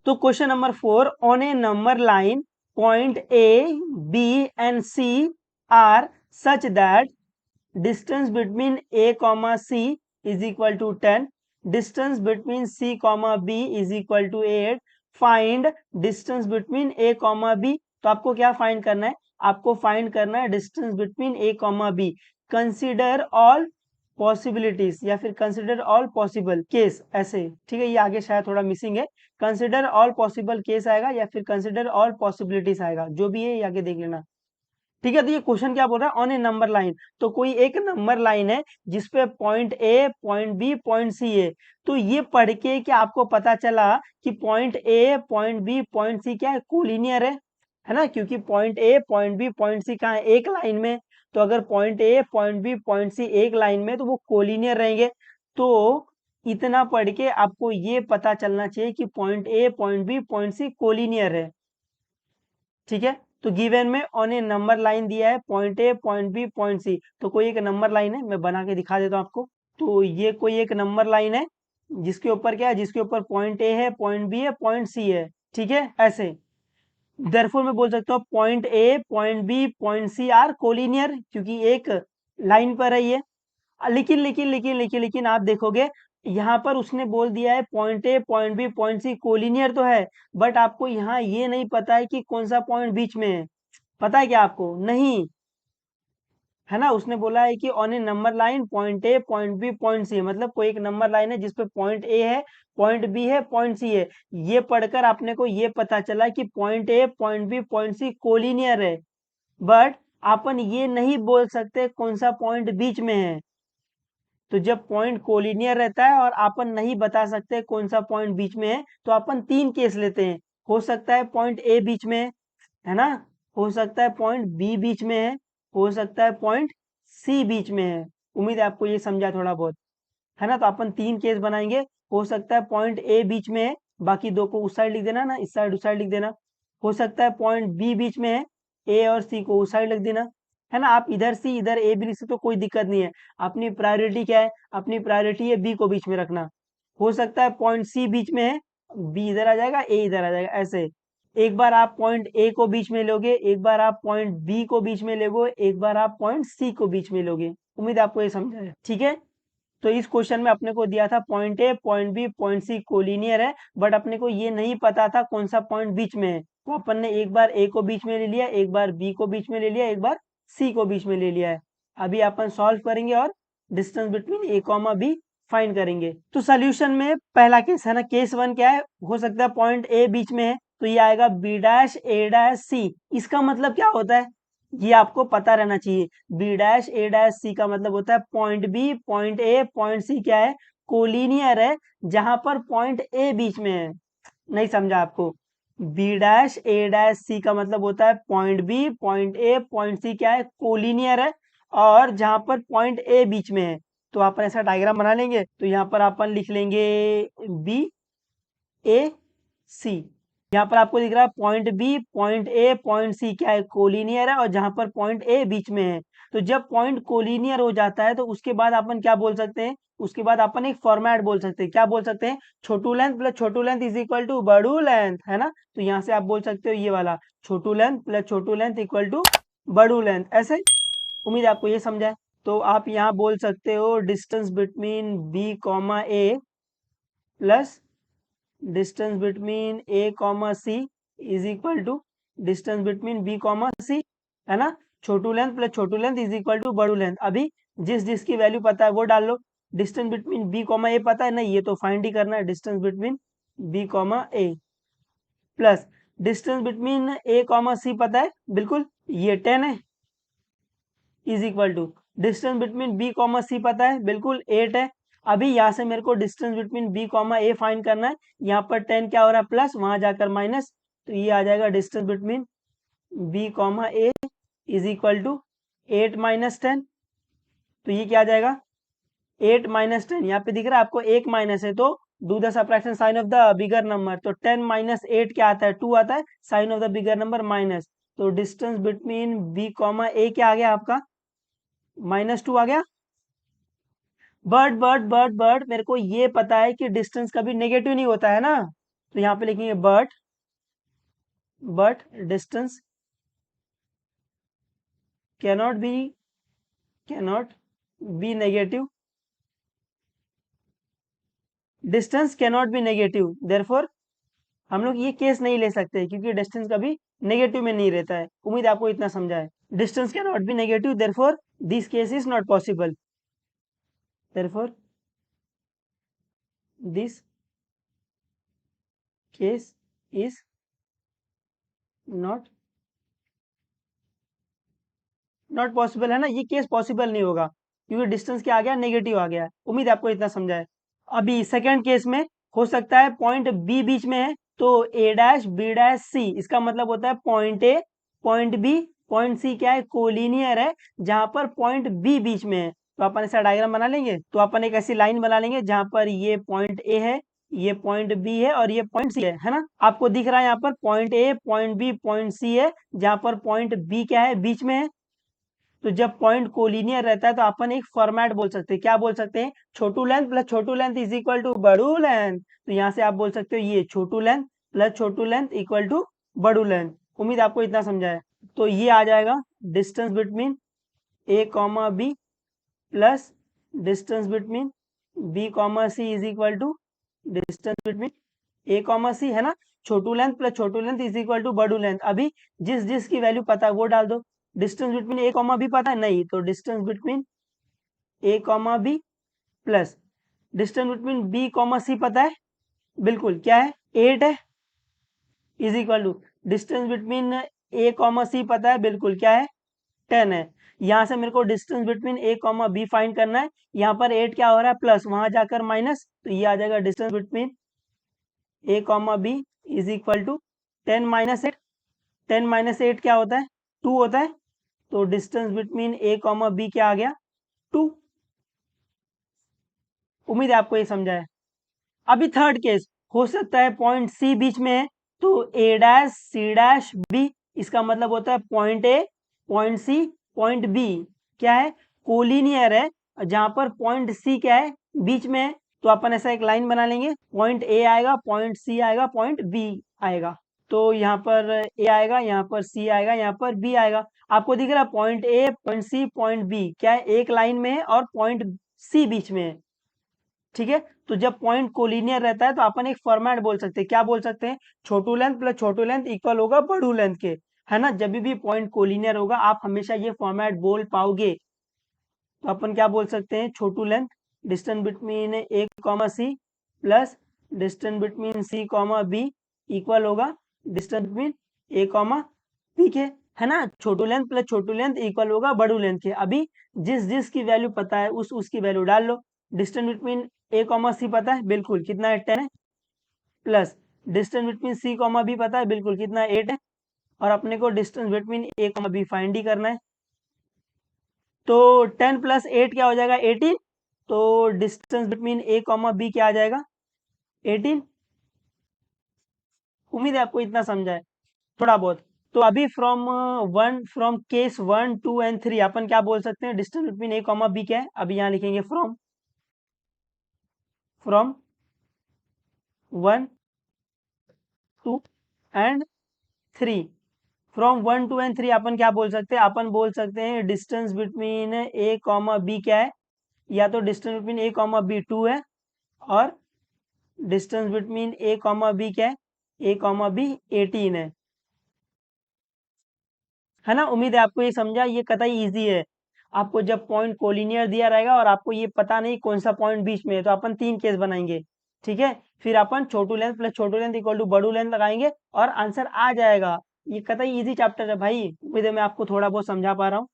तो question number 4, on a number line point A B and C are such that distance between a comma c is equal to 10, distance between c comma b is equal to 8, find distance between a comma b। तो आपको क्या find करना है? आपको find करना है distance between a comma b। Consider all possibilities या फिर कंसिडर ऑल पॉसिबल केस, ऐसे, ठीक है। ये आगे शायद थोड़ा मिसिंग है, कंसिडर ऑल पॉसिबल केस आएगा या फिर कंसिडर ऑल पॉसिबिलिटीज आएगा, जो भी है ये आगे देख लेना, ठीक है। तो ये क्वेश्चन क्या बोल रहा है? ऑन ए नंबर लाइन, तो कोई एक नंबर लाइन है जिसपे point A, point B, point C है। तो ये पढ़ के कि आपको पता चला कि point A, point B, point C क्या है? कोलिनियर है ना, क्योंकि point A, point B, point C कहाँ है? एक लाइन में। तो अगर point A, point B, point C एक लाइन में, तो वो कोलिनियर रहेंगे। तो इतना पढ़ के आपको ये पता चलना चाहिए कि point A, point B, point C collinear है, ठीक है। तो गिवन में ऑन ए नंबर लाइन दिया है point A, point B, point C. तो कोई एक नंबर लाइन है, मैं बना के दिखा देता हूँ आपको। तो ये कोई एक नंबर लाइन है जिसके ऊपर क्या है? जिसके ऊपर पॉइंट ए है, पॉइंट बी है, पॉइंट सी है, ठीक है, ऐसे। देयरफॉर मैं बोल सकता हूँ point A, point B, point C are collinear, क्योंकि एक लाइन पर है ये। लेकिन लेकिन लेकिन लेकिन लेकिन आप देखोगे यहाँ पर उसने बोल दिया है point A, point B, point C collinear तो है, बट आपको यहाँ ये नहीं पता है कि कौन सा पॉइंट बीच में है। पता है क्या आपको? नहीं, है ना। उसने बोला है कि on a number line point A, point B, point C, मतलब कोई एक नंबर लाइन है जिसपे पॉइंट ए है, पॉइंट बी है, पॉइंट सी है। ये पढ़कर आपने को ये पता चला कि point A, point B, point C collinear है, बट अपन ये नहीं बोल सकते कौन सा पॉइंट बीच में है। तो जब पॉइंट कोलिनियर रहता है और अपन नहीं बता सकते कौन सा पॉइंट बीच में है, तो अपन तीन केस लेते हैं। हो सकता है पॉइंट ए बीच में है ना, हो सकता है पॉइंट बी बीच में हो सकता है पॉइंट सी बीच में है। उम्मीद है आपको ये समझा थोड़ा बहुत, है ना। तो अपन तीन केस बनाएंगे। हो सकता है पॉइंट ए बीच में है, बाकी दो को उस साइड लिख देना ना, इस साइड उस साइड लिख देना। हो सकता है पॉइंट बी बीच में है, ए और सी को उस साइड लिख देना, है ना। आप इधर सी इधर ए भी लिख सकते हो, कोई दिक्कत नहीं है। अपनी प्रायोरिटी क्या है? अपनी प्रायोरिटी है बी को बीच में रखना। हो सकता है पॉइंट सी बीच में है, बी इधर आ जाएगा, ए इधर आ जाएगा, ऐसे। एक बार आप पॉइंट ए को बीच में लोगे, एक बार आप पॉइंट बी को बीच में लोगे, एक बार आप पॉइंट सी को बीच में लोगे। उम्मीद है आपको ये समझा है, ठीक है। तो इस क्वेश्चन में अपने को दिया था point A, point B, point C collinear है, बट अपने को ये नहीं पता था कौन सा पॉइंट बीच में है। तो अपन ने एक बार ए को बीच में ले लिया, एक बार बी को बीच में ले लिया, एक बार सी को बीच में ले लिया है। अभी अपन सॉल्व करेंगे और distance between A comma B find करेंगे। तो सोल्यूशन में पहला केस है ना, केस वन क्या है? हो सकता है पॉइंट ए बीच में है, तो ये आएगा B dash A dash C. इसका मतलब क्या होता है? ये आपको पता रहना चाहिए। B dash A dash C का मतलब होता है point B, point A, point C क्या है? कोलिनियर है, जहां पर पॉइंट ए बीच में है। नहीं समझा आपको? B dash A dash C का मतलब होता है point B, point A, point C क्या है? कोलिनियर है, और जहां पर पॉइंट ए बीच में है। तो अपन ऐसा डायग्राम बना लेंगे। तो यहाँ पर अपन लिख लेंगे बी ए सी। यहाँ पर आपको दिख रहा है point B, point A, point C क्या है? कोलिनियर है, और जहां पर पॉइंट ए बीच में है। तो जब पॉइंट कोलिनियर हो जाता है, तो उसके बाद अपन क्या बोल सकते हैं? उसके बाद अपन एक फॉर्मेट बोल सकते हैं। क्या बोल सकते हैं? छोटू लेंथ प्लस छोटू लेंथ इज इक्वल टू बड़ू लेंथ, है ना। तो यहाँ से आप बोल सकते हो ये वाला, छोटू लेंथ प्लस छोटू लेंथ इक्वल टू बड़ू लेंथ, ऐसे। उम्मीद है आपको ये समझा है। तो आप यहाँ बोल सकते हो distance between B comma A plus distance between A comma C is equal to distance between B comma C, है ना। छोटू लेंथ प्लस छोटू लेंथ इज इक्वल टू बड़ू लेंथ। अभी जिस जिसकी वैल्यू पता है वो डाल लो। Distance between B comma A पता है नहीं, ये तो फाइंड ही करना है। Distance between B comma A plus distance between A comma C पता है बिल्कुल, ये 10 है, is equal to distance between B comma C पता है बिल्कुल 8 है। अभी यहाँ से मेरे को डिस्टेंस बिटवीन बी कॉमा ए फाइंड करना है। यहाँ पर 10 क्या हो रहा है? प्लस, वहां जाकर माइनस। तो ये आ जाएगा distance between B comma A is equal to 8 minus 10। तो ये क्या आ जाएगा? 8 माइनस 10। यहाँ पे दिख रहा है आपको एक माइनस है, तो do the subtraction sign of the bigger number. तो 10 माइनस 8 क्या आता है? 2 आता है। Sign of the bigger number minus. तो distance between B comma A क्या आ गया आपका? -2 आ गया। बट मेरे को ये पता है कि डिस्टेंस कभी नेगेटिव नहीं होता है ना। तो यहाँ पे लिखेंगे but distance cannot be negative, distance cannot be negative, therefore हम लोग ये केस नहीं ले सकते क्योंकि डिस्टेंस कभी नेगेटिव में नहीं रहता है। उम्मीद आपको इतना समझा है। Distance can not be negative, therefore this case is not possible, therefore this case is not possible, है ना। ये केस पॉसिबल नहीं होगा क्योंकि डिस्टेंस क्या आ गया, नेगेटिव आ गया है। उम्मीद आपको इतना समझा है। अभी सेकंड केस में हो सकता है पॉइंट बी बीच में है, तो A dash B dash C, इसका मतलब होता है point A point B point C क्या है, कोलिनियर है, जहां पर पॉइंट बी बीच में है। तो अपन ऐसा डायग्राम बना लेंगे, तो अपन एक ऐसी लाइन बना लेंगे जहां पर ये पॉइंट ए है, ये पॉइंट बी है और ये पॉइंट सी है ना। आपको दिख रहा है यहाँ पर point A point B point C है, जहां पर पॉइंट बी क्या है, बीच में है। तो जब पॉइंट कोलिनियर रहता है तो अपन एक फॉर्मेट बोल सकते हैं, क्या बोल सकते हैं, छोटू लेंथ प्लस छोटू लेंथ इज इक्वल टू बड़ू लेंथ। तो यहाँ से आप बोल सकते हो ये छोटू लेंथ प्लस छोटू लेंथ इक्वल टू बड़ू लेंथ। उम्मीद आपको इतना समझा है। तो ये आ जाएगा distance between A comma B plus distance between B comma C is equal to distance between A comma C, है ना। छोटू लेंथ प्लस छोटू लेंथ इज इक्वल टू बड़ू लेंथ। अभी जिस जिस की वैल्यू पता है वो डाल दो। Distance between A comma B पता है, नहीं, तो distance between A comma B plus distance between B comma C पता है, बिल्कुल, क्या है, 8 है, is equal to distance between A comma C पता है, बिल्कुल, क्या है, 10 है। यहां से मेरे को distance between A comma B find करना है। यहाँ पर 8 क्या हो रहा है, प्लस, वहां जाकर माइनस, तो ये आ जाएगा distance between A comma B is equal to 10 minus 8। 10 minus 8 क्या होता है, 2 होता है। तो distance between A comma B क्या आ गया, 2। उम्मीद है आपको ये समझा है। अभी थर्ड केस हो सकता है पॉइंट सी बीच में है, तो A dash C dash B, इसका मतलब होता है point A point C point B क्या है, कोलिनियर है, जहां पर पॉइंट सी क्या है, बीच में है। तो अपन ऐसा एक लाइन बना लेंगे, पॉइंट ए आएगा, पॉइंट सी आएगा, पॉइंट बी आएगा। तो यहाँ पर ए आएगा, यहाँ पर सी आएगा, यहाँ पर बी आएगा। आपको दिख रहा है point A point C point B क्या है, एक लाइन में है और पॉइंट सी बीच में है, ठीक है। तो जब पॉइंट कोलिनियर रहता है तो अपन एक फॉर्मेट बोल सकते हैं, क्या बोल सकते हैं, छोटू लेंथ प्लस छोटू लेंथ इक्वल होगा बड़ू लेंथ के, है ना। जब भी पॉइंट कोलिनियर होगा आप हमेशा ये फॉर्मेट बोल पाओगे। तो अपन क्या बोल सकते हैं, छोटू length distance between A comma C plus distance between C comma B equal होगा distance between A comma B के, है ना। छोटू लेंथ प्लस छोटू लेंथ इक्वल होगा बड़ू लेंथ के। अभी जिस जिस की वैल्यू पता है उसकी वैल्यू डाल लो। Distance between A comma C पता है, बिल्कुल, कितना है, 10 है, plus distance between C comma B पता है, बिल्कुल, कितना है, 8 है। और अपने को distance between A comma B find ही करना है। तो 10 प्लस 8 क्या हो जाएगा, 18। तो distance between A comma B क्या आ जाएगा, 18। उम्मीद है आपको इतना समझा है, थोड़ा बहुत। तो अभी फ्रॉम केस 1 2 एंड 3 अपन क्या बोल सकते हैं, distance between A comma B क्या है, अभी यहाँ लिखेंगे फ्रॉम 1 2 एंड 3। फ्रॉम 1 2 एंड 3 अपन क्या बोल सकते हैं, अपन बोल सकते हैं distance between A comma B क्या है, या तो distance between A comma B 2 है, और distance between A comma B क्या है, ए कॉमा बी 18 है ना। उम्मीद है आपको ये समझा, ये कतई इजी है। आपको जब पॉइंट कोलिनियर दिया रहेगा और आपको ये पता नहीं कौन सा पॉइंट बीच में है, तो अपन 3 केस बनाएंगे, ठीक है। फिर अपन छोटू लेंथ प्लस छोटू लेंथ इक्वल टू बड़ू लेंथ लगाएंगे और आंसर आ जाएगा। ये कतई इजी चैप्टर है भाई। उम्मीद है मैं आपको थोड़ा बहुत समझा पा रहा हूँ।